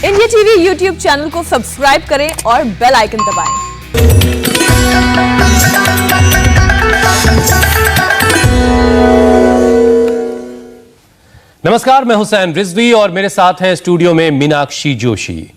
India TV YouTube channel को subscribe करें और बेल आइकन दबाएं। नमस्कार, मैं हुसैन रिजवी और मेरे साथ हैं स्टूडियो में मीनाक्षी जोशी।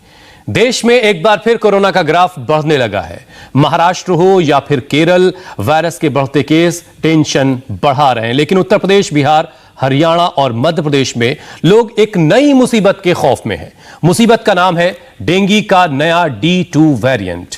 देश में एक बार फिर कोरोना का ग्राफ बढ़ने लगा है। महाराष्ट्र हो या फिर केरल, वायरस के बढ़ते केस टेंशन बढ़ा रहे हैं, लेकिन उत्तर प्रदेश, बिहार, हरियाणा और मध्य प्रदेश में लोग एक नई मुसीबत के खौफ में हैं। मुसीबत का नाम है डेंगू का नया D2 वेरिएंट।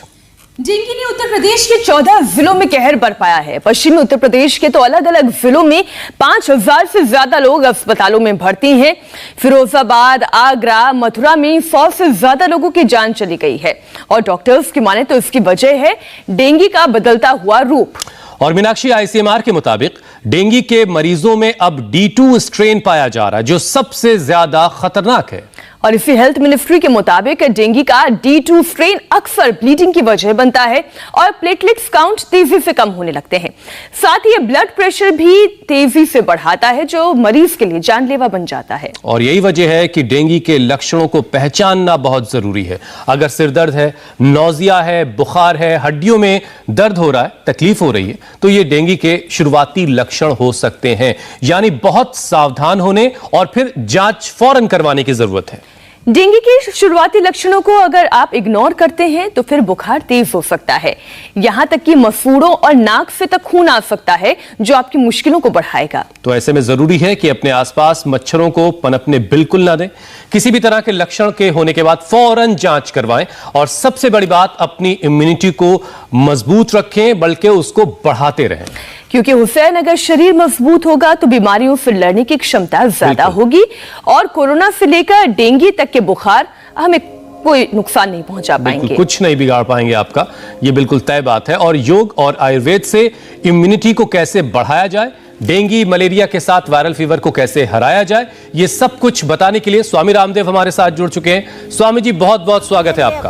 डेंगू ने उत्तर प्रदेश के 14 जिलों में कहर बरपाया है। पश्चिमी उत्तर प्रदेश के तो अलग अलग जिलों में 5000 से ज्यादा लोग अस्पतालों में भर्ती हैं। फिरोजाबाद, आगरा, मथुरा में 100 से ज्यादा लोगों की जान चली गई है और डॉक्टर्स की माने तो इसकी वजह है डेंगू का बदलता हुआ रूप। और मीनाक्षी, ICMR के मुताबिक डेंगू के मरीजों में अब D2 स्ट्रेन पाया जा रहा है, जो सबसे ज्यादा खतरनाक है। और इसी हेल्थ मिनिस्ट्री के मुताबिक डेंगू का D2 स्ट्रेन अक्सर ब्लीडिंग की वजह बनता है और प्लेटलेट्स काउंट तेजी से कम होने लगते हैं। साथ ही ब्लड प्रेशर भी तेजी से बढ़ाता है, जो मरीज के लिए जानलेवा बन जाता है। और यही वजह है कि डेंगू के लक्षणों को पहचानना बहुत जरूरी है। अगर सिर दर्द है, नौजिया है, बुखार है, हड्डियों में दर्द हो रहा है, तकलीफ हो रही है, तो ये डेंगू के शुरुआती लक्षण हो सकते हैं। यानी बहुत सावधान होने और फिर जांच फौरन करवाने की जरूरत है। डेंगू के शुरुआती लक्षणों को अगर आप इग्नोर करते हैं तो फिर बुखार तेज हो सकता है, यहां तक कि मसूड़ों और नाक से तक खून आ सकता है, जो आपकी मुश्किलों को बढ़ाएगा। तो ऐसे में जरूरी है कि अपने आसपास मच्छरों को पनपने बिल्कुल ना दें। किसी भी तरह के लक्षण के होने के बाद फौरन जांच करवाएं और सबसे बड़ी बात, अपनी इम्यूनिटी को मजबूत रखें, बल्कि उसको बढ़ाते रहें। क्योंकि हुसैन, अगर शरीर मजबूत होगा तो बीमारियों से लड़ने की क्षमता ज्यादा होगी और कोरोना से लेकर डेंगू तक के बुखार हमें कोई नुकसान नहीं पहुंचा पाएंगे, कुछ नहीं बिगाड़ पाएंगे आपका, ये बिल्कुल तय बात है। और योग और आयुर्वेद से इम्यूनिटी को कैसे बढ़ाया जाए, डेंगू, मलेरिया के साथ वायरल फीवर को कैसे हराया जाए, ये सब कुछ बताने के लिए स्वामी रामदेव हमारे साथ जुड़ चुके हैं। स्वामी जी, बहुत बहुत स्वागत है आपका।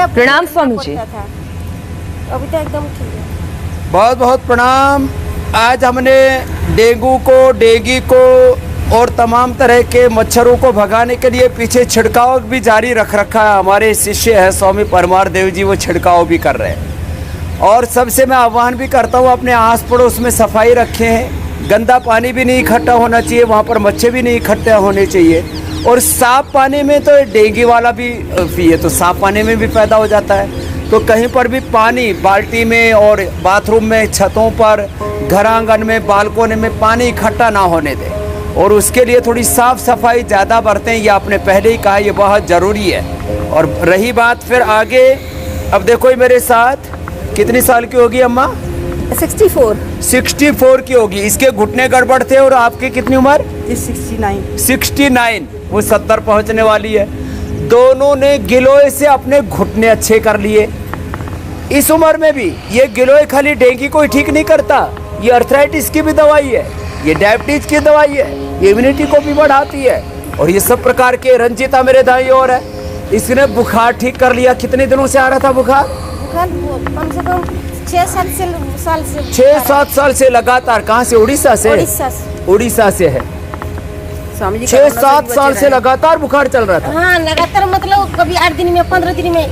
प्रणाम स्वामी जी। अभी तो एकदम ठीक है। बहुत बहुत प्रणाम। आज हमने डेंगू को और तमाम तरह के मच्छरों को भगाने के लिए पीछे छिड़काव भी जारी रख रखा है। हमारे शिष्य है स्वामी परमार देव जी, वो छिड़काव भी कर रहे हैं। और सबसे मैं आह्वान भी करता हूँ, अपने आस पड़ोस में सफाई रखें। गंदा पानी भी नहीं इकट्ठा होना चाहिए, वहाँ पर मच्छर भी नहीं इकट्ठे होने चाहिए। और साफ पानी में तो डेंगू वाला भी पिए तो साफ पानी में भी पैदा हो जाता है। तो कहीं पर भी पानी बाल्टी में और बाथरूम में, छतों पर, घर आंगन में, बालकोनी में पानी इकट्ठा ना होने दें। और उसके लिए थोड़ी साफ सफाई ज़्यादा बरतें, ये आपने पहले ही कहा, ये बहुत ज़रूरी है। और रही बात फिर आगे, अब देखो ये मेरे साथ कितनी साल की होगी अम्मा? 64 की होगी। इसके घुटने गड़बड़ थे और आपकी कितनी उम्र? 69। वो 70 पहुँचने वाली है। दोनों ने गिलोय से अपने घुटने अच्छे कर लिए। इस उम्र में भी ये गिलोय खाली डेंगू को ही ठीक नहीं करता, ये अर्थराइटिस की भी दवाई है, ये डायबिटीज की दवाई है, ये इम्यूनिटी को भी बढ़ाती है। और ये सब प्रकार के, रंजिता मेरे दाई और है, इसने बुखार ठीक कर लिया। कितने दिनों से आ रहा था बुखार? कम से कम 6-7 साल से लगातार। कहाँ से? उड़ीसा से। उड़ीसा से है। 6-7 साल से लगातार बुखार चल रहा था। हाँ, लगातार मतलब कभी 8 दिन में, 15 दिन में।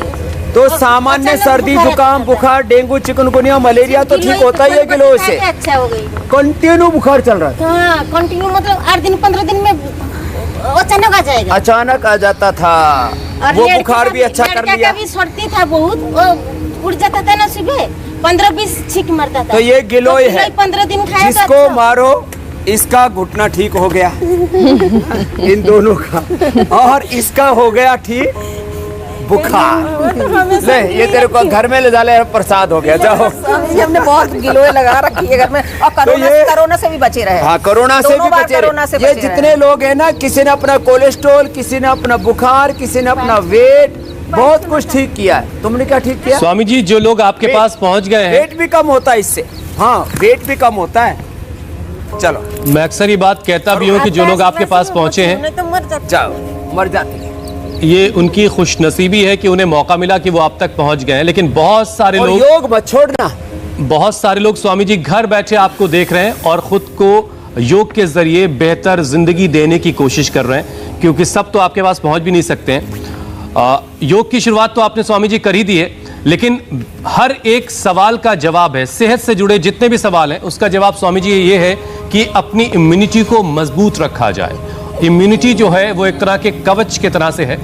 तो सामान्य सर्दी, जुकाम, बुखार, डेंगू, चिकनगुनिया, मलेरिया तो ठीक होता ही है गिलोय से। अच्छा हो गई। कंटिन्यू बुखार चल रहा था। हाँ, कंटिन्यू मतलब 8 दिन 15 दिन में अचानक आ जाएगा। अचानक आ जाता था। वो बुखार भी अच्छा कर लिया। कभी सर्दी था बहुत, वो उड़ जाता था ना, सुबह 15-20 छींक मारता था। तो ये गिलोय है, 15 दिन खाया, जिसको मारो इसका घुटना ठीक हो गया इन दोनों का, और इसका हो गया ठीक बुखार। ले ये तेरे को घर में ले जा ले, प्रसाद हो गया। जाओ। हमने बहुत गिलोय लगा रखी है घर में, और कोरोना से भी बचे रहे। हाँ, कोरोना से भी बचे रहे। ये जितने लोग हैं ना, किसी ने अपना कोलेस्ट्रॉल, किसी ने अपना बुखार, किसी ने अपना वेट, बहुत कुछ ठीक किया है। तुमने क्या ठीक किया? स्वामी जी, जो लोग आपके पास पहुंच गए हैं, वेट भी कम होता है इससे। हाँ, वेट भी कम होता है। चलो, मैं अक्सर ये बात कहता भी हूँ कि जो लोग आपके पास पहुंचे हैं, जाओ, मर जाते हैं। ये उनकी खुशनसीबी है कि उन्हें मौका मिला कि वो आप तक पहुंच गए हैं। लेकिन बहुत सारे लोग, योग मत छोड़ना, बहुत सारे लोग स्वामी जी घर बैठे आपको देख रहे हैं और खुद को योग के जरिए बेहतर जिंदगी देने की कोशिश कर रहे हैं, क्योंकि सब तो आपके पास पहुंच भी नहीं सकते हैं। योग की शुरुआत तो आपने स्वामी जी कर ही दी है, लेकिन हर एक सवाल का जवाब है, सेहत से जुड़े जितने भी सवाल हैं उसका जवाब स्वामी जी ये है कि अपनी इम्यूनिटी को मजबूत रखा जाए। इम्यूनिटी जो है वो एक तरह के कवच के तरह से है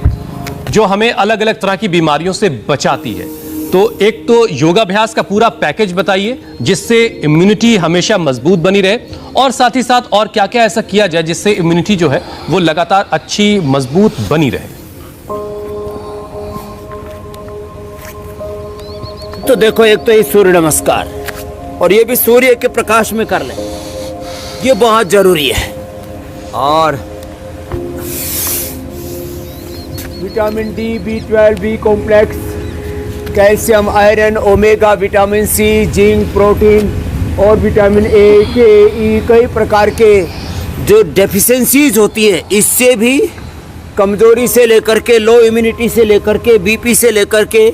जो हमें अलग अलग तरह की बीमारियों से बचाती है। तो एक तो योगाभ्यास का पूरा पैकेज बताइए जिससे इम्यूनिटी हमेशा मजबूत बनी रहे, और साथ ही साथ और क्या क्या ऐसा किया जाए जिससे इम्यूनिटी जो है वो लगातार अच्छी मजबूत बनी रहे। तो देखो, एक तो ये सूर्य नमस्कार, और ये भी सूर्य के प्रकाश में कर ले, ये बहुत जरूरी है। और vitamin D, B12, B complex, calcium, iron, omega, vitamin C, zinc, protein और विटामिन ए, के, ई, कई प्रकार के जो डेफिशिएंसीज होती है, इससे भी कमजोरी से लेकर के, लो इम्यूनिटी से लेकर के, बीपी से लेकर के,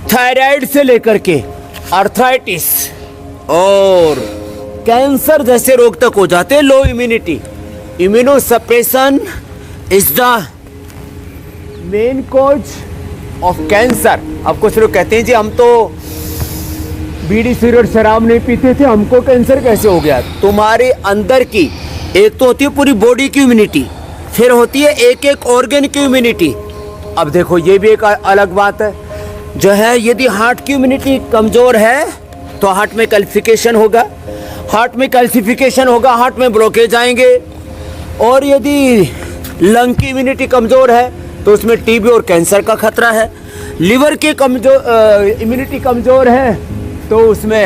थायराइड से लेकर के आर्थराइटिस और कैंसर जैसे रोग तक हो जाते हैं। लो immunity, immuno suppression is the main cause of cancer. अब कुछ लोग कहते हैं जी हम तो बीड़ी सिगरेट शराब नहीं पीते थे, हमको कैंसर कैसे हो गया? तुम्हारे अंदर की एक तो होती है पूरी बॉडी की इम्यूनिटी, फिर होती है एक एक ऑर्गन की इम्यूनिटी। अब देखो, ये भी एक अलग बात है जो है, यदि हार्ट की इम्यूनिटी कमजोर है तो हार्ट में कैल्सिफिकेशन होगा, हार्ट में कैल्सिफिकेशन होगा, हार्ट में ब्लॉकेज आएंगे। और यदि लंग की इम्यूनिटी कमजोर है तो उसमें टीबी और कैंसर का खतरा है। लिवर की इम्यूनिटी कमजोर है तो उसमें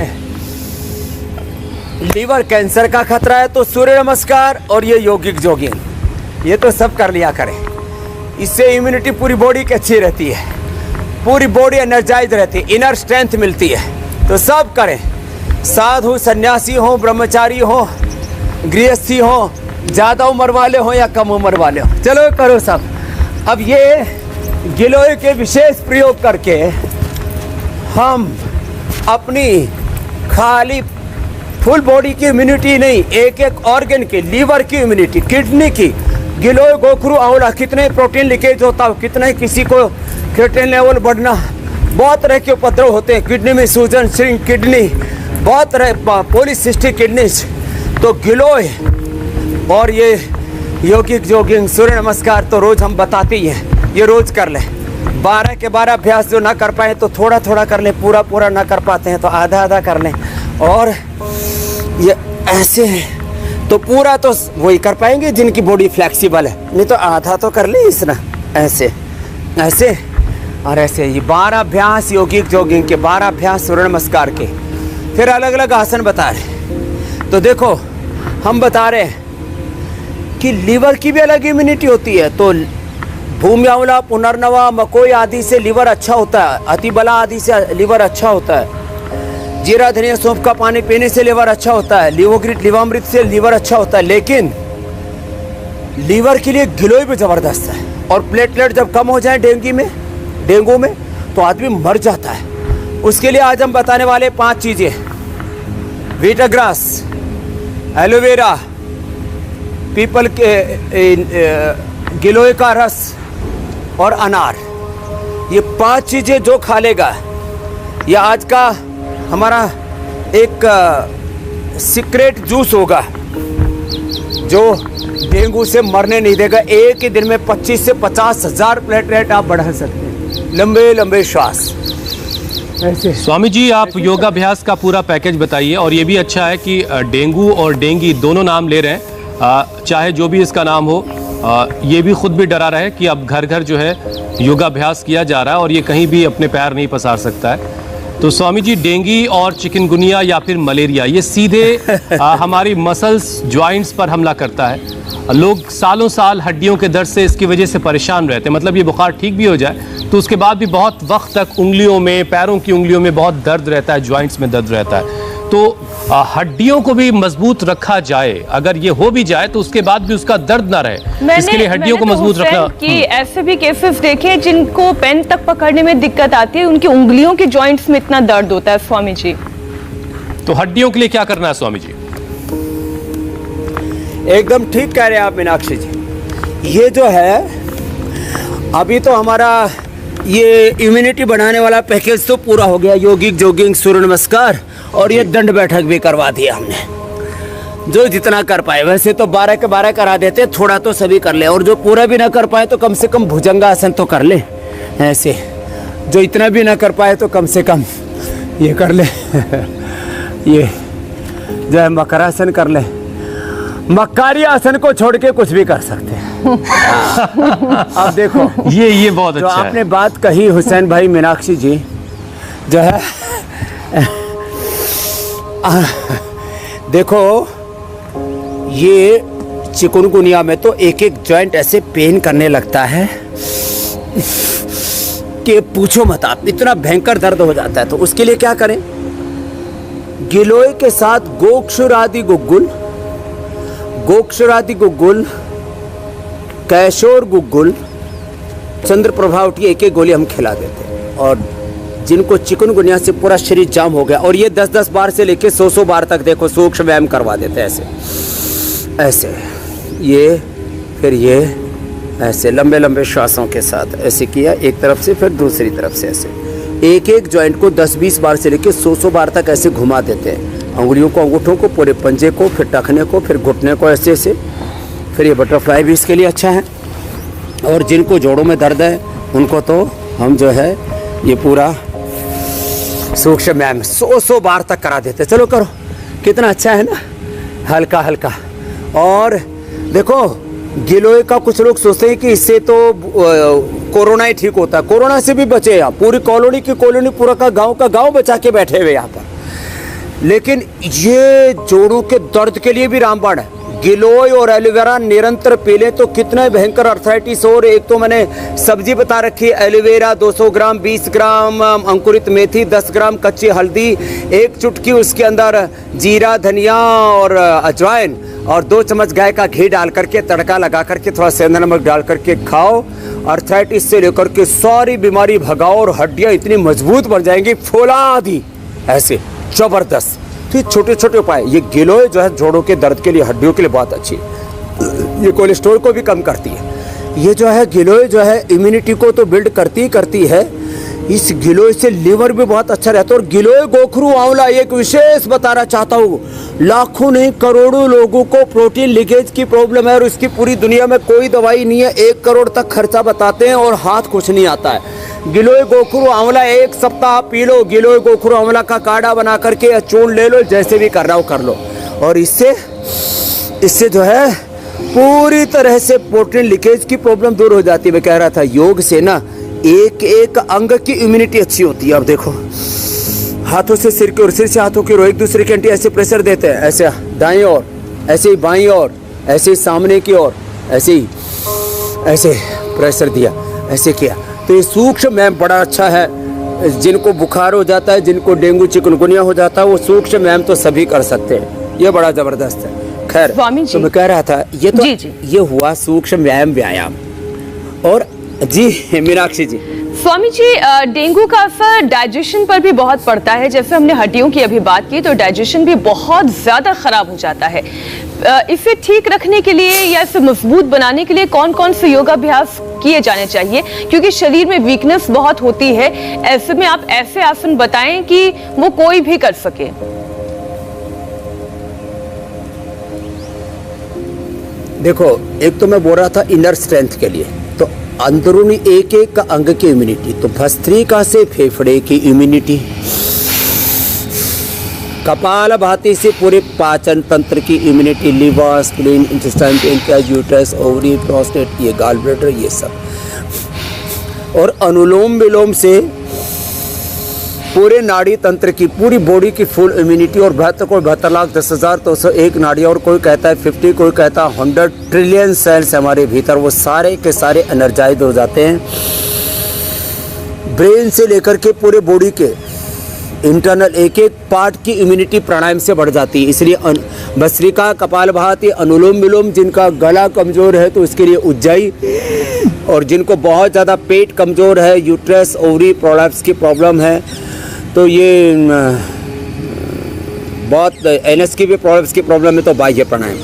लिवर कैंसर का खतरा है। तो सूर्य नमस्कार और ये योगिक जॉगिंग, ये तो सब कर लिया करें, इससे इम्यूनिटी पूरी बॉडी की अच्छी रहती है, पूरी बॉडी एनर्जाइज रहती है, इनर स्ट्रेंथ मिलती है। तो सब करें, साधु सन्यासी हो, ब्रह्मचारी हो, गृहस्थी हो, ज़्यादा उम्र वाले हो या कम उम्र वाले हो, चलो करो सब। अब ये गिलोय के विशेष प्रयोग करके हम अपनी खाली फुल बॉडी की इम्यूनिटी नहीं, एक एक ऑर्गन की, लीवर की इम्यूनिटी, किडनी की, गिलोय, गोखरू, आंवला, कितने प्रोटीन लीकेज होता है, कितने किसी को क्रिएटिनिन लेवल बढ़ना, बहुत तरह के उपद्रव होते हैं, किडनी में सूजन, श्रिंक किडनी, बहुत तरह पॉलीसिस्टिक किडनी। तो गिलोय और ये योगिक जॉगिंग, सूर्य नमस्कार तो रोज हम बताते ही हैं, ये रोज कर लें। 12 के 12 अभ्यास जो ना कर पाए तो थोड़ा थोड़ा कर लें, पूरा पूरा ना कर पाते हैं तो आधा आधा कर लें। और ये ऐसे तो पूरा तो वही कर पाएंगे जिनकी बॉडी फ्लेक्सिबल है, नहीं तो आधा तो कर ले इसना, ऐसे ऐसे और ऐसे। ये 12 अभ्यास योगिक जॉगिंग के, 12 अभ्यास सूर्य नमस्कार के, फिर अलग अलग आसन बता रहे। तो देखो, हम बता रहे हैं कि लीवर की भी अलग इम्यूनिटी होती है। तो भूमि आंवला, पुनर्नवा, मकोई आदि से लीवर अच्छा होता है, अतिबला आदि से लीवर अच्छा होता है, जीरा, धनिया, सौंफ का पानी पीने से लीवर अच्छा होता है, लिवोग्रिट, लिवामृत से लीवर अच्छा होता है। लेकिन लीवर के लिए गिलोय भी जबरदस्त है। और प्लेटलेट जब कम हो जाए डेंगू में तो आदमी मर जाता है। उसके लिए आज हम बताने वाले 5 चीजें, वीटाग्रास, एलोवेरा, पीपल के गिलोय का रस और अनार, ये 5 चीजें जो खा लेगा, ये आज का हमारा एक सीक्रेट जूस होगा जो डेंगू से मरने नहीं देगा। एक ही दिन में 25 से 50 हजार प्लेटलेट आप बढ़ा सकते हैं, लंबे लंबे श्वास ऐसे। स्वामी जी, आप योगाभ्यास का पूरा पैकेज बताइए। और ये भी अच्छा है कि डेंगू और डेंगी दोनों नाम ले रहे हैं, चाहे जो भी इसका नाम हो, ये भी खुद भी डरा रहे कि अब घर घर जो है योगाभ्यास किया जा रहा है और ये कहीं भी अपने पैर नहीं पसार सकता है। तो स्वामी जी, डेंगी और चिकनगुनिया या फिर मलेरिया, ये सीधे हमारी मसल्स, जॉइंट्स पर हमला करता है। लोग सालों साल हड्डियों के दर्द से इसकी वजह से परेशान रहते हैं। मतलब ये बुखार ठीक भी हो जाए तो उसके बाद भी बहुत वक्त तक उंगलियों में, पैरों की उंगलियों में बहुत दर्द रहता है, जॉइंट्स में दर्द रहता है। तो हड्डियों को भी मजबूत रखा जाए, अगर ये हो भी जाए तो उसके बाद भी उसका दर्द ना रहे, इसके लिए हड्डियों को मजबूत रखना। कि ऐसे भी केसेस देखे जिनको पेन तक पकड़ने में दिक्कत आती है, उनकी उंगलियों के जॉइंट्स में इतना दर्द होता है। स्वामी जी, तो हड्डियों के लिए क्या करना है स्वामी जी? एकदम ठीक कह रहे हैं आप मीनाक्षी जी। ये जो है अभी तो हमारा ये इम्यूनिटी बढ़ाने वाला पैकेज तो पूरा हो गया। योगिक, जॉगिंग, सूर्य नमस्कार और ये दंड बैठक भी करवा दिया हमने, जो जितना कर पाए। वैसे तो 12 के 12 करा देते, थोड़ा तो सभी कर ले, और जो पूरा भी ना कर पाए तो कम से कम भुजंगासन तो कर ले। ऐसे जो इतना भी ना कर पाए तो कम से कम ये कर ले ये जो है मकरासन कर ले। मक्कारी आसन को छोड़ के कुछ भी कर सकते हैं। अब देखो ये बहुत जो अच्छा आपने है। बात कही हुसैन भाई, मीनाक्षी जी, जो है देखो ये चिकुनगुनिया में तो एक एक जॉइंट ऐसे पेन करने लगता है कि पूछो मत आप, इतना भयंकर दर्द हो जाता है। तो उसके लिए क्या करें? गिलोय के साथ गोक्षुरादि गुग्गुल, गोक्षुरादि गुग्गुल, कैशोर गुग्गुल, चंद्रप्रभा उठी, एक एक गोली हम खिला देते हैं। और जिनको चिकनगुनिया से पूरा शरीर जाम हो गया, और ये 10-10 बार से लेके 100-100 बार तक देखो सूक्ष्म व्यायाम करवा देते हैं। ऐसे ऐसे ये, फिर ये, ऐसे लंबे लंबे श्वासों के साथ ऐसे किया, एक तरफ से फिर दूसरी तरफ से ऐसे एक एक जॉइंट को 10-20 बार से लेके 100-100 बार तक ऐसे घुमा देते हैं। अंगुलियों को, अंगूठों को, पूरे पंजे को, फिर टखने को, फिर घुटने को, ऐसे ऐसे। फिर ये बटरफ्लाई भी इसके लिए अच्छा है। और जिनको जोड़ों में दर्द है उनको तो हम जो है ये पूरा सूक्ष्म व्यायाम 100-100 बार तक करा देते। चलो करो, कितना अच्छा है ना, हल्का हल्का। और देखो गिलोय का कुछ लोग सोचते हैं कि इससे तो कोरोना ही ठीक होता है। कोरोना से भी बचे आप, पूरी कॉलोनी की कॉलोनी, पूरा का गांव बचा के बैठे हुए यहाँ पर। लेकिन ये जोड़ों के दर्द के लिए भी रामबाण है। गिलोय और एलोवेरा निरंतर पी लें तो कितना भयंकर अर्थराइटिस। और एक तो मैंने सब्जी बता रखी है, एलोवेरा 200 ग्राम, 20 ग्राम अंकुरित मेथी, 10 ग्राम कच्ची हल्दी, एक चुटकी उसके अंदर जीरा, धनिया और अजवाइन, और 2 चम्मच गाय का घी डाल करके तड़का लगा करके थोड़ा सेंधा नमक डाल करके खाओ। अर्थराइटिस से लेकर के सारी बीमारी भगाओ, और हड्डियाँ इतनी मजबूत बन जाएंगी, फौलादी ऐसे जबरदस्त। तो ये छोटे छोटे उपाय, ये गिलोय जो है जोड़ों के दर्द के लिए, हड्डियों के लिए बहुत अच्छी है। ये कोलेस्ट्रॉल को भी कम करती है। ये जो है गिलोय जो है इम्यूनिटी को तो बिल्ड करती है। इस गिलोय से लीवर भी बहुत अच्छा रहता है। और गिलोय गोखरू आंवला एक विशेष बताना चाहता हूँ, लाखों नहीं करोड़ों लोगों को प्रोटीन लीकेज की प्रॉब्लम है, और इसकी पूरी दुनिया में कोई दवाई नहीं है। 1 करोड़ तक खर्चा बताते हैं और हाथ कुछ नहीं आता है। गिलोय गोखरू आंवला 1 सप्ताह पी लो। गिलोय गोखरू आंवला का काढ़ा बना करके या चूर्ण ले लो, जैसे भी कर रहा हो कर लो। और इससे जो है पूरी तरह से प्रोटीन लीकेज की प्रॉब्लम दूर हो जाती है। मैं कह रहा था योग से ना एक एक अंग की इम्यूनिटी अच्छी होती है। अब देखो हाथों से सिर की ओर, सिर से हाथों की ओर एक दूसरे के एंटी ऐसे प्रेशर देते हैं, ऐसे दाएं ओर, ऐसे ही बाईं ओर, ऐसे ही सामने की ओर, ऐसे ही ऐसे प्रेशर दिया, ऐसे किया। तो ये सूक्ष्म व्यायाम बड़ा अच्छा है। जिनको बुखार हो जाता है, जिनको डेंगू चिकनगुनिया हो जाता है, वो सूक्ष्म व्यायाम तो सभी कर सकते हैं। ये बड़ा जबरदस्त है। खैर तो मैं कह रहा था ये तो ये हुआ सूक्ष्म व्यायाम। और जी मीनाक्षी जी, स्वामी जी, डेंगू का असर डाइजेशन पर भी बहुत पड़ता है। जैसे हमने हड्डियों की अभी बात की, तो डाइजेशन भी बहुत ज्यादा खराब हो जाता है। इसे ठीक रखने के लिए या इसे मजबूत बनाने के लिए कौन कौन से योगाभ्यास किए जाने चाहिए? क्योंकि शरीर में वीकनेस बहुत होती है, ऐसे में आप ऐसे आसन बताएं कि वो कोई भी कर सके। देखो एक तो मैं बोल रहा था इनर स्ट्रेंथ के लिए, तो अंदरूनी एक एक का अंग की इम्यूनिटी, तो भस्त्रिका से फेफड़े की इम्यूनिटी, कपालभाति से पूरे पाचन तंत्र की immunity, liver, spleen, intestine, pancreas, uterus, ovary, prostate, ये गॉल ब्लैडर, ये सब। और अनुलोम विलोम से पूरे नाड़ी तंत्र की, पूरी बॉडी की फुल इम्यूनिटी। और 72,72,10,201 नाड़ी, और कोई कहता है 50, कोई कहता है 100 ट्रिलियन सेल्स हमारे भीतर, वो सारे के सारे एनर्जाइज हो जाते हैं। ब्रेन से लेकर के पूरे बॉडी के इंटरनल एक एक पार्ट की इम्यूनिटी प्राणायाम से बढ़ जाती है। इसलिए भस्त्रिका, कपालभाति, अनुलोम विलोम, जिनका गला कमजोर है तो उसके लिए उज्जाई, और जिनको बहुत ज़्यादा पेट कमजोर है, यूट्रस, ओवरी प्रोलैप्स की प्रॉब्लम है, तो ये बहुत एनएस की भी प्रॉब्लम्स की प्रॉब्लम है, तो बाह्य प्राणायाम।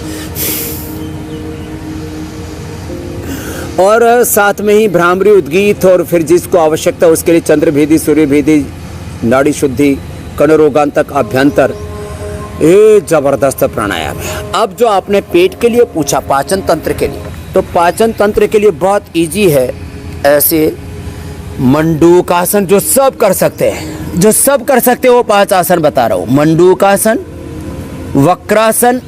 और साथ में ही भ्रामरी, उद्गीत और फिर जिसको आवश्यकता उसके लिए चंद्रभेदी, सूर्यभेदी, नाड़ी शुद्धि, कणरोगांतक, अभ्यंतर, ये जबरदस्त प्राणायाम है। अब जो आपने पेट के लिए पूछा, पाचन तंत्र के लिए, तो पाचन तंत्र के लिए बहुत इजी है। ऐसे मंडूकासन जो सब कर सकते हैं, जो सब कर सकते हैं वो 5 आसन बता रहा हूं। मंडूकासन, वक्रासन,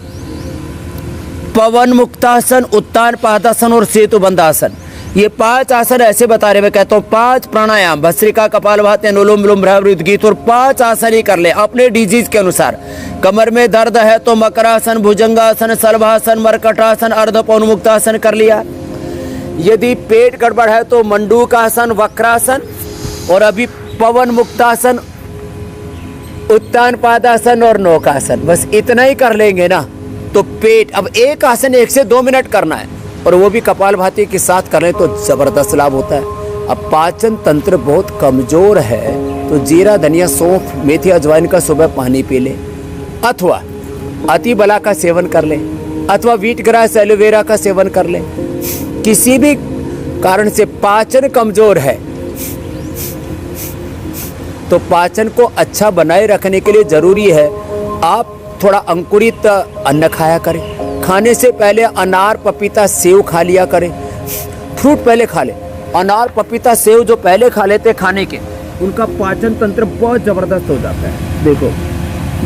पवन मुक्तासन, उत्तान पादासन और सेतु बंधासन। ये 5 आसन ऐसे बता रहे, मैं कहता हूँ 5 प्राणायाम, भस्त्रिका, कपालभाति, अनुलोम विलोम, भ्रामरी, उद्गीत और 5 आसन ही कर ले अपने डिजीज के अनुसार। कमर में दर्द है तो मकरासन, भुजंगासन, शलभासन, मरकटासन, अर्धपौनमुक्तासन कर लिया। यदि पेट गड़बड़ है तो मंडूकासन, वक्रासन और अभी पवन मुक्तासन, उत्तान पादासन और नौकासन, बस इतना ही कर लेंगे ना तो पेट। अब एक आसन 1 से 2 मिनट करना है और वो भी कपालभाति के साथ करें तो जबरदस्त लाभ होता है। अब पाचन तंत्र बहुत कमजोर है तो जीरा, धनिया, सौंफ, मेथी, अजवाइन का सुबह पानी पी ले, अथवा अति बला का सेवन कर ले, अथवा वीट ग्रास, एलोवेरा का सेवन कर ले। किसी भी कारण से पाचन कमजोर है तो पाचन को अच्छा बनाए रखने के लिए जरूरी है आप थोड़ा अंकुरित अन्न खाया करें। खाने से पहले अनार, पपीता, सेव खा लिया करें। फ्रूट पहले खा ले। अनार, पपीता, सेव जो पहले खा लेते खाने के, उनका पाचन तंत्र बहुत जबरदस्त हो जाता है। देखो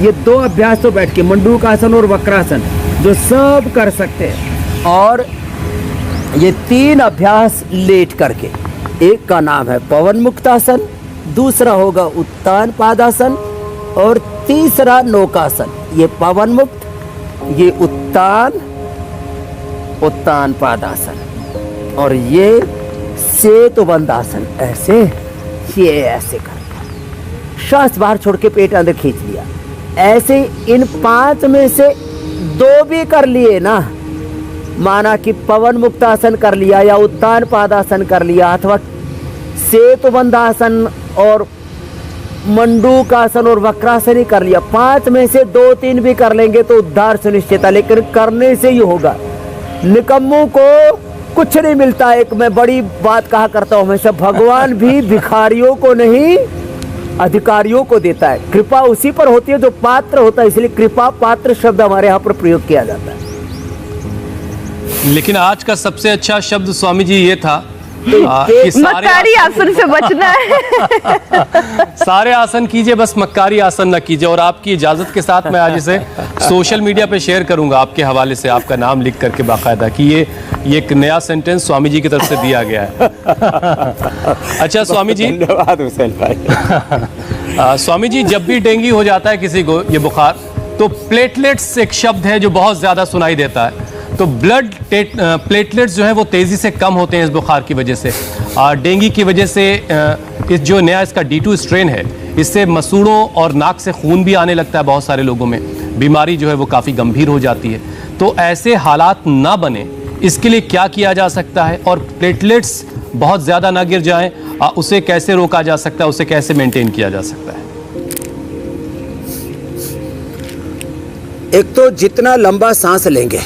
ये 2 अभ्यास तो बैठ के, मंडूकासन और वक्रासन जो सब कर सकते हैं, और ये 3 अभ्यास लेट करके। एक का नाम है पवन मुक्तासन, दूसरा होगा उत्तान पादासन और तीसरा नौकासन। ये पवन मुक्त, ये उत्तान पादासन और ये सेतुबंधासन। ऐसे ये ऐसे कर श्वास बाहर छोड़ के पेट अंदर खींच लिया। ऐसे इन 5 में से 2 भी कर लिए ना, माना कि पवन मुक्तासन कर लिया या उत्तान पादासन कर लिया अथवा सेतुबंधासन और मंडूकासन और वक्रासन ही कर लिया, 5 में से 2-3 भी कर लेंगे तो उद्धार सुनिश्चित है। लेकिन करने से ही होगा। निकम्मों को कुछ नहीं मिलता। एक मैं बड़ी बात कहा करता हूं हमेशा, भगवान भी भिखारियों को नहीं अधिकारियों को देता है। कृपा उसी पर होती है जो पात्र होता है, इसलिए कृपा पात्र शब्द हमारे यहाँ पर प्रयोग किया जाता है। लेकिन आज का सबसे अच्छा शब्द स्वामी जी ये था कि मक्कारी आसन से बचना है। सारे आसन कीजिए, बस मक्कारी आसन न कीजिए। और आपकी इजाजत के साथ मैं आज इसे सोशल मीडिया पे शेयर करूंगा आपके हवाले से, आपका नाम लिख करके बाकायदा, कि ये एक नया सेंटेंस स्वामी जी की तरफ से दिया गया है। अच्छा स्वामी जी, धन्यवाद हुसैन भाई। स्वामी जी, जब भी डेंगू हो जाता है किसी को, ये बुखार, तो प्लेटलेट्स एक शब्द है जो बहुत ज्यादा सुनाई देता है। तो ब्लड प्लेटलेट्स जो है वो तेजी से कम होते हैं इस बुखार की वजह से। डेंगू की वजह से इस जो नया इसका D2 स्ट्रेन है, इससे मसूड़ों और नाक से खून भी आने लगता है बहुत सारे लोगों में। बीमारी जो है वो काफ़ी गंभीर हो जाती है। तो ऐसे हालात ना बने, इसके लिए क्या किया जा सकता है? और प्लेटलेट्स बहुत ज़्यादा ना गिर जाएं, उसे कैसे रोका जा सकता है, उसे कैसे मेंटेन किया जा सकता है? एक तो जितना लंबा सांस लेंगे,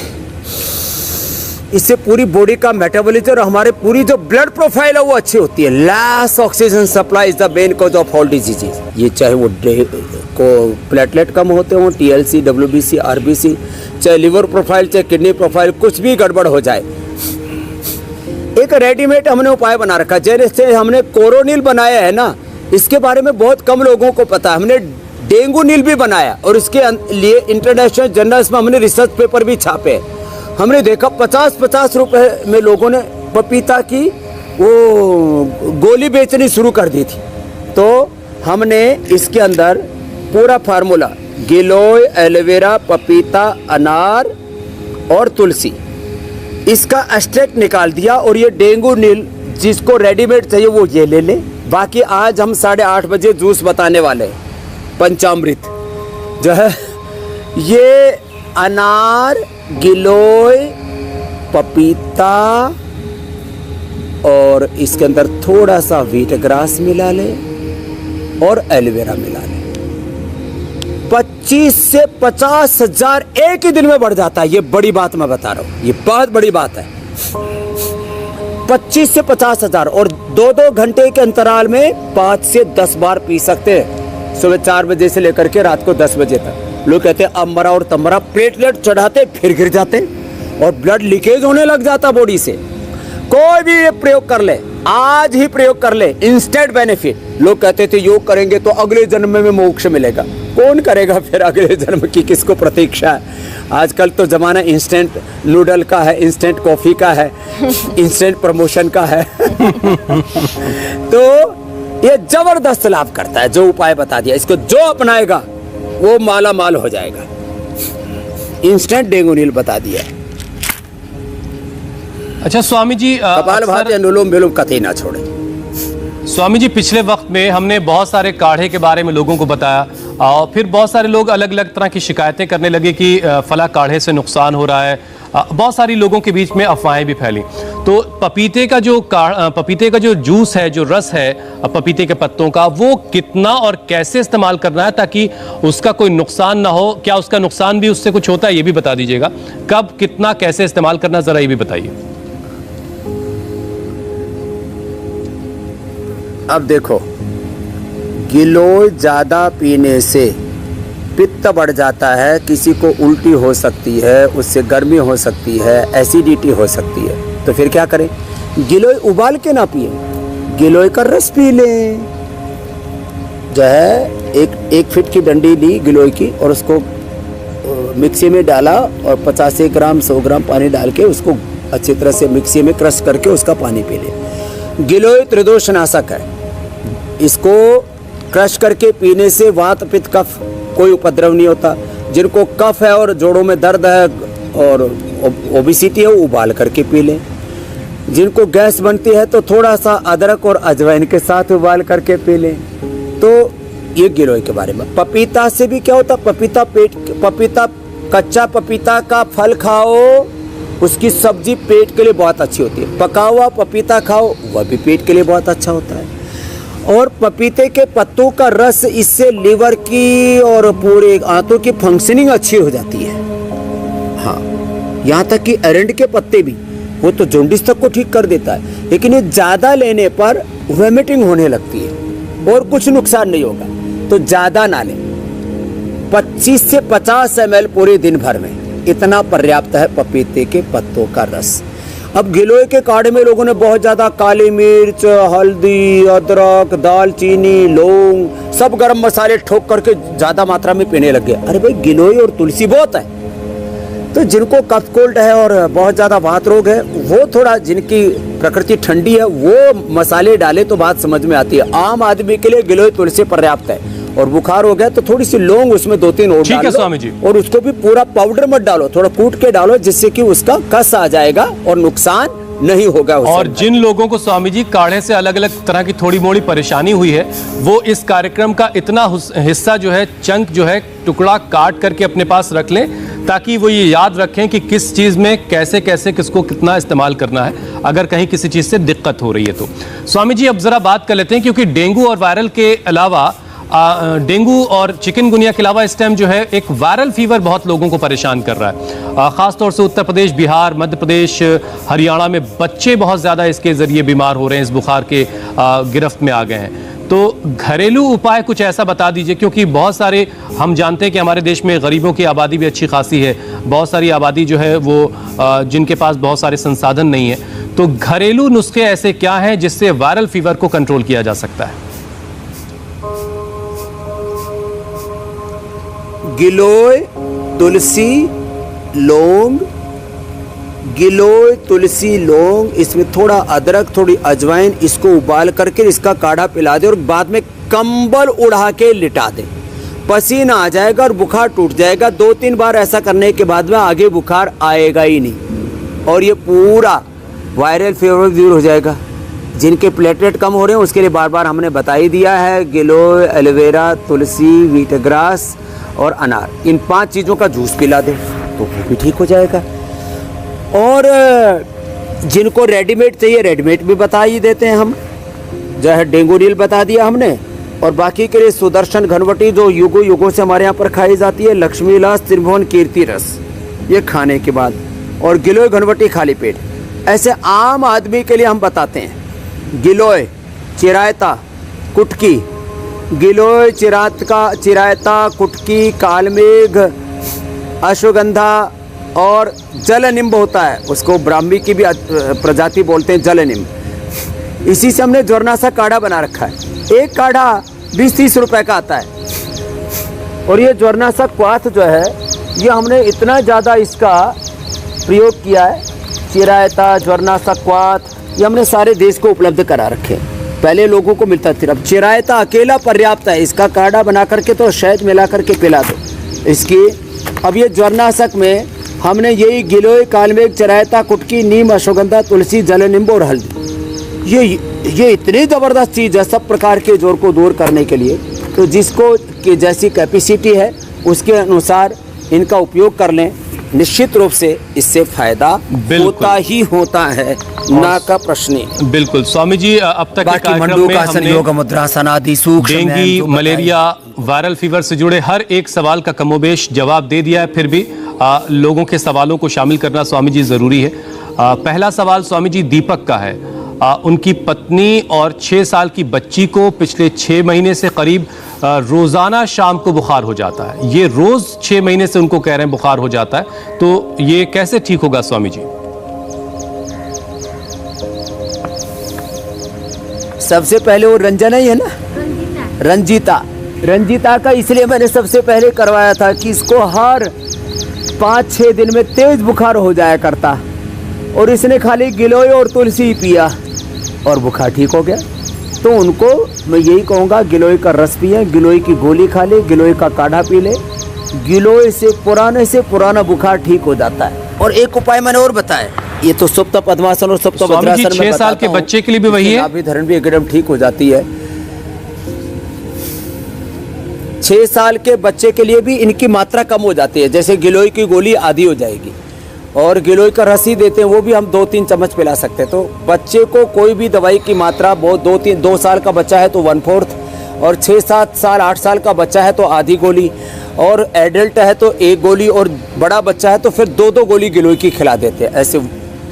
इससे पूरी बॉडी का मेटाबॉलिज्म और हमारे पूरी जो ब्लड प्रोफाइल है वो अच्छी होती है। Less oxygen supply is the main cause of all diseases. ये चाहे वो को प्लेटलेट कम होते हों, TLC, WBC, RBC, चाहे लिवर प्रोफाइल, चाहे किडनी प्रोफाइल, कुछ भी गड़बड़ हो जाए, एक रेडीमेड हमने उपाय बना रखा। जैसे हमने कोरोनिल बनाया है ना, इसके बारे में बहुत कम लोगों को पता है। हमने डेंगू नील भी बनाया और इसके लिए इंटरनेशनल जर्नल्स में हमने रिसर्च पेपर भी छापे। हमने देखा 50-50 रुपए में लोगों ने पपीता की वो गोली बेचनी शुरू कर दी थी। तो हमने इसके अंदर पूरा फार्मूला, गिलोय, एलोवेरा, पपीता, अनार और तुलसी, इसका एक्सट्रैक्ट निकाल दिया। और ये डेंगू नील जिसको रेडीमेड चाहिए वो ये ले ले। बाकी आज हम 8:30 बजे जूस बताने वाले हैं। पंचामृत जो है, ये अनार, गिलोय, पपीता और इसके अंदर थोड़ा सा व्हीट ग्रास मिला ले और एलोवेरा मिला ले। 25 से 50 हजार एक ही दिन में बढ़ जाता है। ये बड़ी बात मैं बता रहा हूं, ये बहुत बड़ी बात है। 25 से 50 हजार, और 2-2 घंटे के अंतराल में 5 से 10 बार पी सकते हैं, सुबह 4 बजे से लेकर के रात को 10 बजे तक। लोग कहते हैं अब मरा और तब मरा, प्लेटलेट चढ़ाते फिर गिर जाते और ब्लड लीकेज होने लग जाता बॉडी से। कोई भी ये प्रयोग कर ले, आज ही प्रयोग कर ले, इंस्टेंट बेनिफिट। लोग कहते थे योग करेंगे तो अगले जन्म में मोक्ष मिलेगा, कौन करेगा फिर अगले जन्म की, किसको प्रतीक्षा है। आजकल तो जमाना इंस्टेंट नूडल का है, इंस्टेंट कॉफी का है, इंस्टेंट प्रमोशन का है। तो ये जबरदस्त लाभ करता है, जो उपाय बता दिया, इसको जो अपनाएगा वो माला माल हो जाएगा। इंस्टेंट डेंगू नील बता दिया। अच्छा स्वामी जी, कपालभाति अनुलोम विलोम कतई ना छोड़े। स्वामी जी, पिछले वक्त में हमने बहुत सारे काढ़े के बारे में लोगों को बताया और फिर बहुत सारे लोग अलग अलग तरह की शिकायतें करने लगे कि फला काढ़े से नुकसान हो रहा है। बहुत सारी लोगों के बीच में अफवाहें भी फैली। तो पपीते का जो जूस है, जो रस है पपीते के पत्तों का, वो कितना और कैसे इस्तेमाल करना है ताकि उसका कोई नुकसान ना हो? क्या उसका नुकसान भी उससे कुछ होता है, ये भी बता दीजिएगा। कब, कितना, कैसे इस्तेमाल करना, जरा ये भी बताइए। अब देखो, गिलोय ज्यादा पीने से पित्त बढ़ जाता है, किसी को उल्टी हो सकती है, उससे गर्मी हो सकती है, एसिडिटी हो सकती है। तो फिर क्या करें? गिलोय उबाल के ना पिए, गिलोय का रस पी लें। जो है एक फीट की डंडी ली गिलोय की और उसको मिक्सी में डाला और 50 ग्राम 100 ग्राम पानी डाल के उसको अच्छी तरह से मिक्सी में क्रश करके उसका पानी पी लें। गिलोय त्रिदोषनाशक है, इसको क्रश करके पीने से वात पित्त कफ कोई उपद्रव नहीं होता। जिनको कफ है और जोड़ों में दर्द है और ओबेसिटी है, वो उबाल करके पी लें। जिनको गैस बनती है तो थोड़ा सा अदरक और अजवाइन के साथ उबाल करके पी लें। तो ये गिलोय के बारे में। पपीता से भी क्या होता, पपीता कच्चा पपीता का फल खाओ, उसकी सब्जी पेट के लिए बहुत अच्छी होती है। पका हुआ पपीता खाओ, वह भी पेट के लिए बहुत अच्छा होता है। और पपीते के पत्तों का रस, इससे लिवर की और पूरे आंतों की फंक्शनिंग अच्छी हो जाती है। हाँ, यहाँ तक कि एरंड के पत्ते भी, वो तो जॉन्डिस तक को ठीक कर देता है। लेकिन ये ज़्यादा लेने पर वोमिटिंग होने लगती है और कुछ नुकसान नहीं होगा, तो ज़्यादा ना लें। 25 से 50 ml पूरे दिन भर में, इतना पर्याप्त है पपीते के पत्तों का रस। अब गिलोय के काढ़े में लोगों ने बहुत ज़्यादा काली मिर्च, हल्दी, अदरक, दालचीनी, लौंग, सब गरम मसाले ठोक करके ज़्यादा मात्रा में पीने लग गए। अरे भाई, गिलोय और तुलसी बहुत है। तो जिनको कफ कोल्ड है और बहुत ज़्यादा वात रोग है, वो थोड़ा, जिनकी प्रकृति ठंडी है, वो मसाले डाले तो बात समझ में आती है। आम आदमी के लिए गिलोय तुलसी पर्याप्त है। और बुखार हो गया तो थोड़ी सी लौंग उसमें 2-3 और डाल लो। स्वामी जी। और उसको भी पूरा पाउडर मत डालो, थोड़ा कूट के डालो, जिससे कि उसका कस आ जाएगा और नुकसान नहीं होगा। और जिन लोगों को स्वामी जी काढ़े से अलग अलग तरह की थोड़ी मोड़ी परेशानी हुई है, वो इस कार्यक्रम का इतना हिस्सा जो है, चंक जो है, टुकड़ा काट करके अपने पास रख लें, ताकि वो ये याद रखें कि किस चीज़ में कैसे कैसे किसको कितना इस्तेमाल करना है, अगर कहीं किसी चीज़ से दिक्कत हो रही है तो। स्वामी जी, अब ज़रा बात कर लेते हैं, क्योंकि डेंगू और वायरल के अलावा डेंगू और चिकनगुनिया के अलावा इस टाइम जो है एक वायरल फीवर बहुत लोगों को परेशान कर रहा है। ख़ासतौर से उत्तर प्रदेश, बिहार, मध्य प्रदेश, हरियाणा में बच्चे बहुत ज़्यादा इसके ज़रिए बीमार हो रहे हैं, इस बुखार के गिरफ्त में आ गए हैं। तो घरेलू उपाय कुछ ऐसा बता दीजिए, क्योंकि बहुत सारे, हम जानते हैं कि हमारे देश में गरीबों की आबादी भी अच्छी खासी है, बहुत सारी आबादी जो है वो जिनके पास बहुत सारे संसाधन नहीं है। तो घरेलू नुस्खे ऐसे क्या हैं जिससे वायरल फीवर को कंट्रोल किया जा सकता है? गिलोय, तुलसी, लौंग, गिलोय, तुलसी, लौंग, इसमें थोड़ा अदरक, थोड़ी अजवाइन, इसको उबाल करके इसका काढ़ा पिला दे और बाद में कंबल उड़ा के लिटा दे। पसीना आ जाएगा और बुखार टूट जाएगा। 2-3 बार ऐसा करने के बाद में आगे बुखार आएगा ही नहीं और ये पूरा वायरल फीवर दूर हो जाएगा। जिनके प्लेटलेट कम हो रहे हैं उसके लिए बार बार हमने बता ही दिया है, गिलोय, एलोवेरा, तुलसी, व्हीटग्रास और अनार, इन 5 चीज़ों का जूस पिला दें तो वो भी ठीक हो जाएगा। और जिनको रेडीमेड चाहिए, रेडीमेड भी बता ही देते हैं हम, जो है डेंगू नील बता दिया हमने। और बाकी के लिए सुदर्शन घनवटी, जो युगों युगों से हमारे यहाँ पर खाई जाती है, लक्ष्मी इलाज, त्रिभुवन कीर्ति रस, ये खाने के बाद, और गिलोय घनवटी खाली पेट। ऐसे आम आदमी के लिए हम बताते हैं। गिलोय, चिरायता, कुटकी, गिलोय, चिरायता, कुटकी, कालमेघ, अश्वगंधा और जलनिम्ब होता है, उसको ब्राह्मी की भी प्रजाति बोलते हैं, जलनिम्ब। इसी से हमने ज्वरनाशक काढ़ा बना रखा है। एक काढ़ा 20-30 रुपए का आता है। और ये ज्वरनाशक क्वाथ जो है, ये हमने इतना ज़्यादा इसका प्रयोग किया है। चिरायता, ज्वरनाशक क्वाथ, ये हमने सारे देश को उपलब्ध करा रखे। पहले लोगों को मिलता था, अब चिरायता अकेला पर्याप्त है। इसका काढ़ा बना करके तो शहद मिला करके पिला दो इसकी। अब ये ज्वरनाशक में हमने यही गिलोय, कालमेघ, चिरायता, कुटकी, नीम, अश्वगंधा, तुलसी, जलनिम्ब और हल्दी, ये इतनी ज़बरदस्त चीज़ है सब प्रकार के ज्वर को दूर करने के लिए। तो जिसको कि जैसी कैपेसिटी है उसके अनुसार इनका उपयोग कर लें, निश्चित रूप से इससे फायदा होता ही होता है, ना का प्रश्न। बिल्कुल स्वामी जी, अब तक के कार्यक्रम में हमने योग मुद्रासन आदि सूक्ष्म डेंगू, मलेरिया, वायरल फीवर से जुड़े हर एक सवाल का कमोबेश जवाब दे दिया है। फिर भी लोगों के सवालों को शामिल करना स्वामी जी जरूरी है। पहला सवाल स्वामी जी दीपक का है। उनकी पत्नी और 6 साल की बच्ची को पिछले 6 महीने से करीब रोजाना शाम को बुखार हो जाता है। ये रोज 6 महीने से उनको कह रहे हैं बुखार हो जाता है, तो ये कैसे ठीक होगा स्वामी जी? सबसे पहले वो रंजना ही है ना, रंजीता का इसलिए मैंने सबसे पहले करवाया था कि इसको हर 5-6 दिन में तेज बुखार हो जाया करता, और इसने खाली गिलोय और तुलसी पिया और बुखार ठीक हो गया। तो उनको मैं यही कहूँगा, गिलोय का रस पिए, गिलोय की गोली खा ले, गिलोय का काढ़ा पी ले। गिलोय से पुराना बुखार ठीक हो जाता है। और एक उपाय मैंने और बताया, ये तो सुप्त पद्मासन और सुप्त वज्रासन में 6 साल के बच्चे के लिए भी वही है, नाभि धरण भी एकदम ठीक हो जाती है। 6 साल के बच्चे के लिए भी इनकी मात्रा कम हो जाती है। जैसे गिलोय की गोली आधी हो जाएगी, और गिलोय का रस ही देते हैं, वो भी हम 2-3 चम्मच पिला सकते हैं। तो बच्चे को कोई भी दवाई की मात्रा, बहुत 2 साल का बच्चा है तो 1/4, और 6-7 साल 8 साल का बच्चा है तो आधी गोली, और एडल्ट है तो 1 गोली, और बड़ा बच्चा है तो फिर 2-2 गोली गिलोय की खिला देते हैं। ऐसे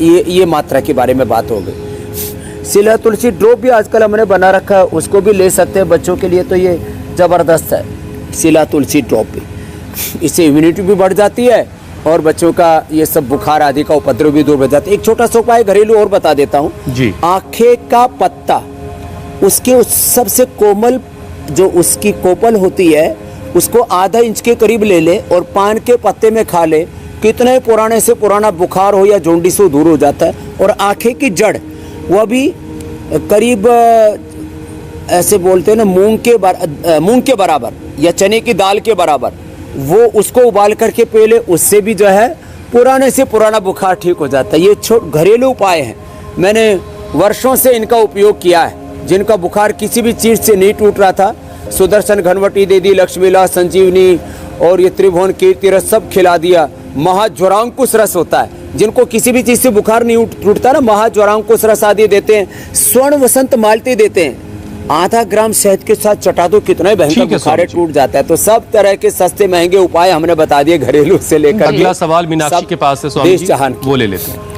ये मात्रा के बारे में बात हो गई। सिला तुलसी ड्रॉप भी आजकल हमने बना रखा है, उसको भी ले सकते हैं बच्चों के लिए, तो ये ज़बरदस्त है सिला तुलसी ड्रॉप भी। इससे इम्यूनिटी भी बढ़ जाती है और बच्चों का ये सब बुखार आदि का उपद्रव भी दूर हो जाता है। एक छोटा सा उपाय घरेलू और बता देता हूँ जी। आखे का पत्ता, उसके उस सबसे कोमल जो उसकी कोपल होती है, उसको आधा इंच के करीब ले ले और पान के पत्ते में खा ले। कितने पुराने से पुराना बुखार हो या जोंडिस हो दूर हो जाता है। और आंखें की जड़, वह भी करीब ऐसे बोलते हैं ना मूंग के बराबर या चने की दाल के बराबर, वो उसको उबाल करके पी ले, उससे भी जो है पुराने से पुराना बुखार ठीक हो जाता है। ये घरेलू उपाय हैं, मैंने वर्षों से इनका उपयोग किया है। जिनका बुखार किसी भी चीज़ से नहीं टूट रहा था, सुदर्शन घनवटी दे दी, लक्ष्मीला, संजीवनी और ये त्रिभुवन कीर्ति रस सब खिला दिया। महाज्वरांकुश रस होता है, जिनको किसी भी चीज़ से बुखार नहीं टूटता ना, महाज्वरांकुश रस आदि देते हैं। स्वर्ण वसंत मालती देते हैं, आधा ग्राम शहद के साथ चटा दो, कितना भयंकर बुखार टूट जाता है। तो सब तरह के सस्ते महंगे उपाय हमने बता दिए, घरेलू से लेकर। अगला सवाल मीनाक्षी के पास है स्वामी जी, वो ले लेते हैं।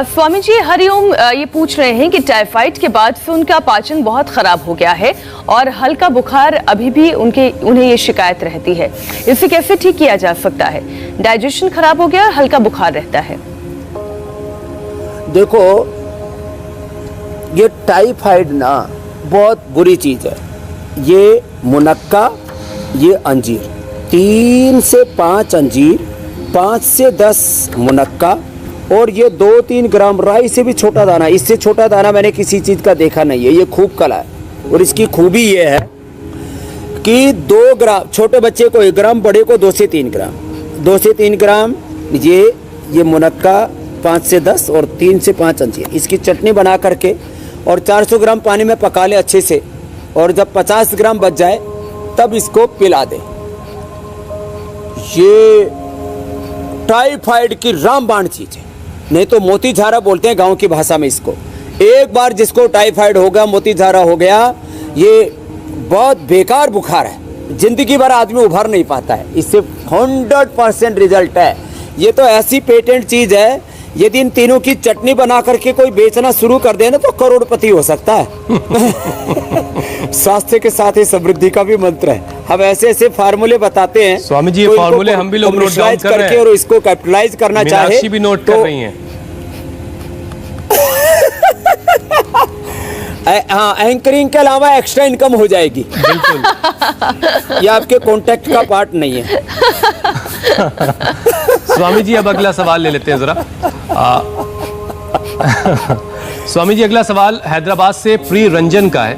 स्वामी जी हरिओम, ये पूछ रहे हैं कि टाइफाइड के बाद से उनका पाचन बहुत खराब हो गया है और हल्का बुखार अभी भी उन्हें ये शिकायत रहती है, इसे कैसे ठीक किया जा सकता है? डाइजेशन खराब हो गया और हल्का बुखार रहता है। देखो, ये टाइफाइड ना बहुत बुरी चीज है। ये मुनक्का, ये अंजीर, 3 से 5 अंजीर, 5 से 10 मुनक्का, और ये 2-3 ग्राम राई से भी छोटा दाना, इससे छोटा दाना मैंने किसी चीज़ का देखा नहीं है। ये खूब कला है, और इसकी खूबी ये है कि 2 ग्राम छोटे बच्चे को 1 ग्राम, बड़े को 2 से 3 ग्राम, 2 से 3 ग्राम ये मुनक्का, 5 से 10 और 3 से 5 अंजीर, इसकी चटनी बना करके और 400 ग्राम पानी में पका ले अच्छे से, और जब 50 ग्राम बच जाए तब इसको पिला दे। ये टाइफाइड की रामबाण चीज है, नहीं तो मोती झारा बोलते हैं गांव की भाषा में इसको। एक बार जिसको टाइफाइड हो गया, मोती झारा हो गया, ये बहुत बेकार बुखार है, जिंदगी भर आदमी उभर नहीं पाता है। इससे 100% रिजल्ट है। ये तो ऐसी पेटेंट चीज है यदि इन तीनों की चटनी बना करके कोई बेचना शुरू कर दे ना तो करोड़पति हो सकता है। स्वास्थ्य के साथ ही समृद्धि का भी मंत्र है। हम ऐसे ऐसे फार्मूले बताते हैं स्वामी जी, ये फार्मूले हम भी लोग नोट डाउन कर रहे हैं और इसको कैपिटलाइज करना चाहे मीनाक्षी भी नोट कर रही हैं। हाँ, एंकरिंग के अलावा एक्स्ट्रा इनकम हो जाएगी। बिल्कुल। ये आपके कॉन्टेक्ट का पार्ट नहीं है। स्वामी जी अब अगला सवाल ले लेते हैं जरा। स्वामी जी अगला सवाल हैदराबाद से प्री रंजन का है।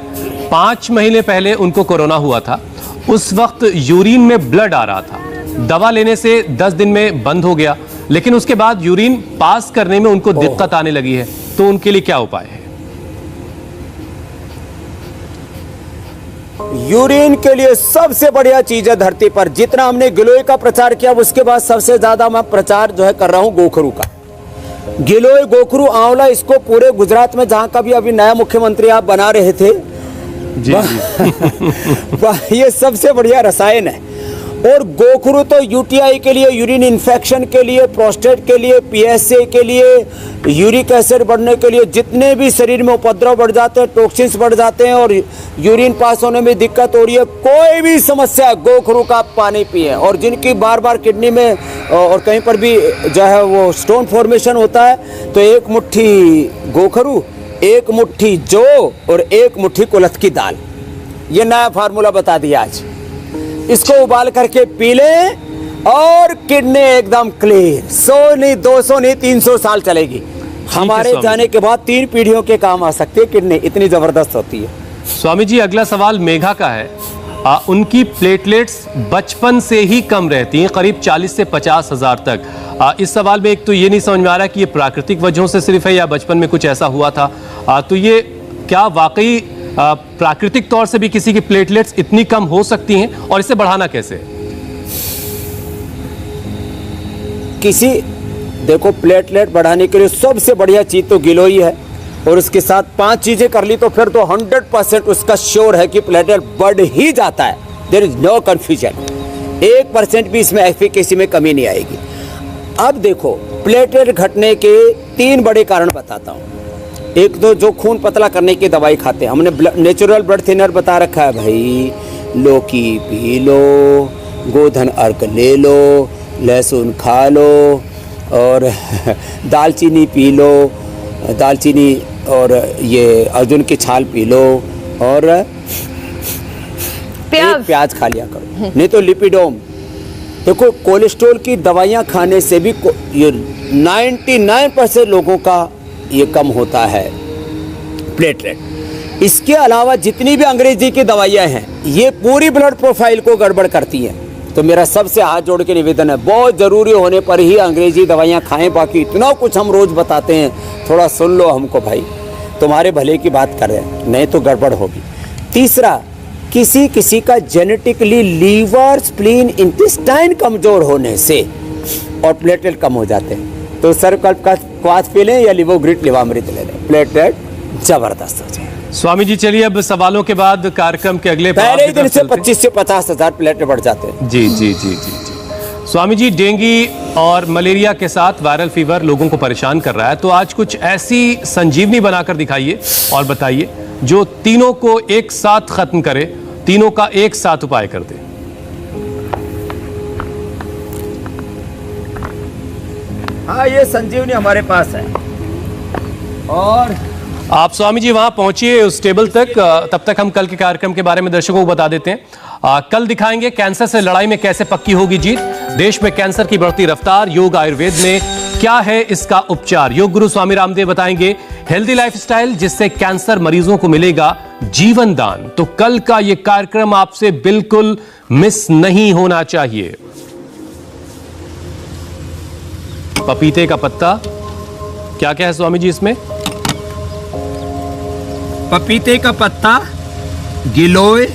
5 महीने पहले उनको कोरोना हुआ था। उस वक्त यूरिन में ब्लड आ रहा था। दवा लेने से 10 दिन में बंद हो गया, लेकिन उसके बाद यूरिन पास करने में उनको दिक्कत आने लगी है, तो उनके लिए क्या उपाय है? यूरिन के लिए सबसे बढ़िया चीज है धरती पर। जितना हमने गिलोय का प्रचार किया उसके बाद सबसे ज्यादा मैं प्रचार जो है कर रहा हूं गोखरू का। गिलोय, गोखरू, आंवला, इसको पूरे गुजरात में जहां का भी अभी नया मुख्यमंत्री आप बना रहे थे जी, ये सबसे बढ़िया रसायन है। और गोखरू तो यूटीआई के लिए, यूरिन इन्फेक्शन के लिए, प्रोस्टेट के लिए, पीएसए के लिए, यूरिक एसिड बढ़ने के लिए, जितने भी शरीर में उपद्रव बढ़ जाते हैं, टॉक्सिन्स बढ़ जाते हैं और यूरिन पास होने में दिक्कत हो रही है, कोई भी समस्या, गोखरू का पानी पिए। और जिनकी बार बार किडनी में और कहीं पर भी जो है वो स्टोन फॉर्मेशन होता है, तो 1 मुट्ठी गोखरू, 1 मुट्ठी जौ और 1 मुट्ठी कुल्थ की दाल, ये नया फार्मूला बता दिया आज। इसको उबाल करके पी लें और किडनी एकदम क्लीन। 100 नहीं, 200 नहीं, 300 साल चलेगी। हमारे जाने के बाद 3 पीढ़ियों के काम आ सकती है किडनी, इतनी जबरदस्त होती है। स्वामी जी अगला सवाल मेघा का है। उनकी प्लेटलेट्स बचपन से ही कम रहती हैं, करीब 40 से 50 हजार तक। इस सवाल में एक तो ये नहीं समझ में आ रहा कि ये प्राकृतिक वजहों से सिर्फ है या बचपन में कुछ ऐसा हुआ था। तो ये क्या वाकई प्राकृतिक तौर से भी किसी की प्लेटलेट्स इतनी कम हो सकती हैं और इसे बढ़ाना कैसे? किसी देखो, प्लेटलेट बढ़ाने के लिए सबसे बढ़िया चीज तो गिलोय है और उसके साथ 5 चीजें कर ली तो फिर तो 100% उसका श्योर है कि प्लेटलेट बढ़ ही जाता है। There is no confusion. 1% भी इसमें एफिकेसी में कमी नहीं आएगी। अब देखो, प्लेटलेट घटने के 3 बड़े कारण बताता हूं। एक तो जो खून पतला करने की दवाई खाते हैं, हमने नेचुरल ब्लड थिनर बता रखा है भाई, लौकी पी लो, गोधन अर्क ले लो, लहसुन खा लो और दालचीनी पी लो, दालचीनी और ये अर्जुन की छाल पी लो और प्याज खा लिया करो, नहीं तो लिपिडोम। देखो, कोलेस्ट्रॉल की दवाइयाँ खाने से भी ये 99% लोगों का ये कम होता है प्लेटलेट। इसके अलावा जितनी भी अंग्रेजी की दवाइयाँ हैं ये पूरी ब्लड प्रोफाइल को गड़बड़ करती हैं। तो मेरा सबसे हाथ जोड़ के निवेदन है, बहुत ज़रूरी होने पर ही अंग्रेजी दवाइयाँ खाएं, बाकी इतना कुछ हम रोज़ बताते हैं, थोड़ा सुन लो हमको भाई, तुम्हारे भले की बात कर रहे हैं, नहीं तो गड़बड़ होगी। तीसरा, किसी का जेनेटिकली लीवर, स्प्लीन, इंटेस्टाइन कमज़ोर होने से और प्लेटलेट कम हो जाते हैं, तो सर्वकल्प का क्वाथ पी लें या लिवोग्रिट लिवामृत ले लें, प्लेटलेट जबरदस्त हो जाए। स्वामी जी चलिए अब सवालों के बाद कार्यक्रम के अगले पहले ही दिन से 25 से 50 हजार प्लेटलेट बढ़ जाते हैं। जी जी जी जी जी। स्वामी जी, डेंगू और मलेरिया के साथ वायरल फीवर लोगों को परेशान कर रहा है, तो आज कुछ ऐसी संजीवनी बनाकर दिखाइए और बताइए जो तीनों को एक साथ खत्म करे, तीनों का एक साथ उपाय कर दे। हाँ, ये संजीवनी हमारे पास है। और आप स्वामी जी वहां पहुंचिए उस टेबल तक, तब तक हम कल के कार्यक्रम के बारे में दर्शकों को बता देते हैं। कल दिखाएंगे कैंसर से लड़ाई में कैसे पक्की होगी जीत, देश में कैंसर की बढ़ती रफ्तार, योग आयुर्वेद में क्या है इसका उपचार, योग गुरु स्वामी रामदेव बताएंगे हेल्दी लाइफस्टाइल जिससे कैंसर मरीजों को मिलेगा जीवन दान। तो कल का यह कार्यक्रम आपसे बिल्कुल मिस नहीं होना चाहिए। पपीते का पत्ता, क्या क्या है स्वामी जी इसमें? पपीते का पत्ता, गिलोय,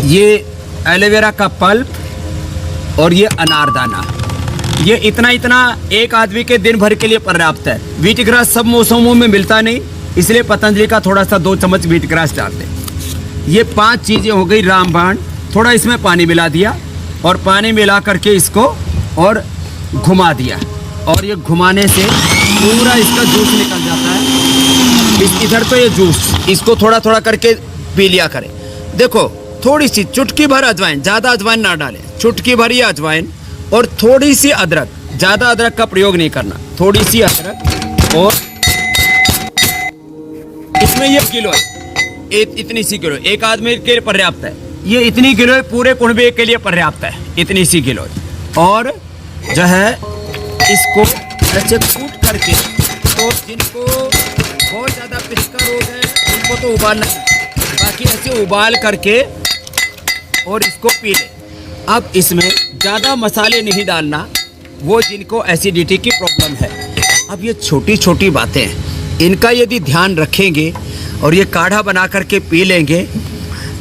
ये एलोवेरा का पल्प और ये अनारदाना, ये इतना एक आदमी के दिन भर के लिए पर्याप्त है। व्हीट ग्रास सब मौसमों में मिलता नहीं, इसलिए पतंजलि का थोड़ा सा 2 चम्मच व्हीट ग्रास डालते। ये 5 चीजें हो गई रामबाण। थोड़ा इसमें पानी मिला दिया और पानी मिला करके इसको और घुमा दिया और ये घुमाने से पूरा इसका जूस निकल जाता है। इधर तो ये जूस, इसको थोड़ा थोड़ा करके पी लिया करें। देखो थोड़ी सी चुटकी भर अजवाइन, ज़्यादा अजवाइन ना डालें, चुटकी भर ही अजवाइन और थोड़ी सी अदरक, ज़्यादा अदरक का प्रयोग नहीं करना, थोड़ी सी अदरक। और इसमें ये किलो है, इतनी सी किलो, एक आदमी के लिए पर्याप्त है। ये इतनी किलो पूरे कुनबे के लिए पर्याप्त है, इतनी सी किलो। और जो है इसको ऐसे कूट करके, तो जिनको बहुत ज़्यादा पित्त का रोग है उनको तो उबालना, बाकी ऐसे उबाल करके और इसको पी ले। अब इसमें ज़्यादा मसाले नहीं डालना, वो जिनको एसिडिटी की प्रॉब्लम है। अब ये छोटी छोटी बातें हैं, इनका यदि ध्यान रखेंगे और ये काढ़ा बना करके पी लेंगे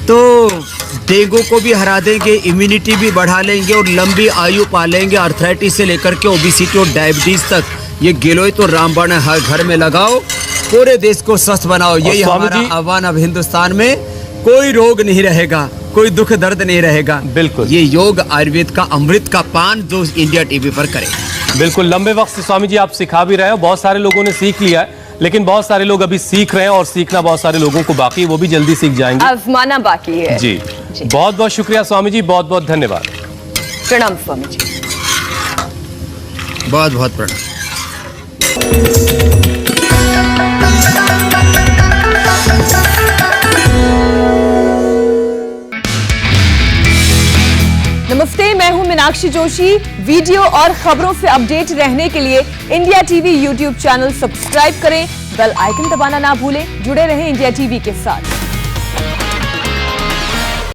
तो डेंगू को भी हरा देंगे, इम्यूनिटी भी बढ़ा लेंगे और लंबी आयु पालेंगे। आर्थराइटिस से लेकर के ओबेसिटी और डायबिटीज तक ये गिलोय तो रामबाण है, हर घर में लगाओ, पूरे देश को स्वस्थ बनाओ। यही हमारा आह्वान। अब हिंदुस्तान में कोई रोग नहीं रहेगा, कोई दुख दर्द नहीं रहेगा। बिल्कुल, ये योग आयुर्वेद का अमृत का पान जो इंडिया टीवी पर करे। बिल्कुल, लंबे वक्त से स्वामी जी आप सिखा भी रहे हो, बहुत सारे लोगों ने सीख लिया है, लेकिन बहुत सारे लोग अभी सीख रहे हैं और सीखना बहुत सारे लोगों को बाकी है, वो भी जल्दी सीख जाएंगे, आजमाना बाकी है। जी, बहुत बहुत शुक्रिया स्वामी जी, बहुत बहुत धन्यवाद। प्रणाम स्वामी जी। बहुत बहुत प्रणाम। नमस्ते, मैं हूं मीनाक्षी जोशी। वीडियो और खबरों से अपडेट रहने के लिए India TV YouTube channel subscribe करें, बेल आइकन दबाना ना भूलें। जुड़े रहें इंडिया टीवी के साथ।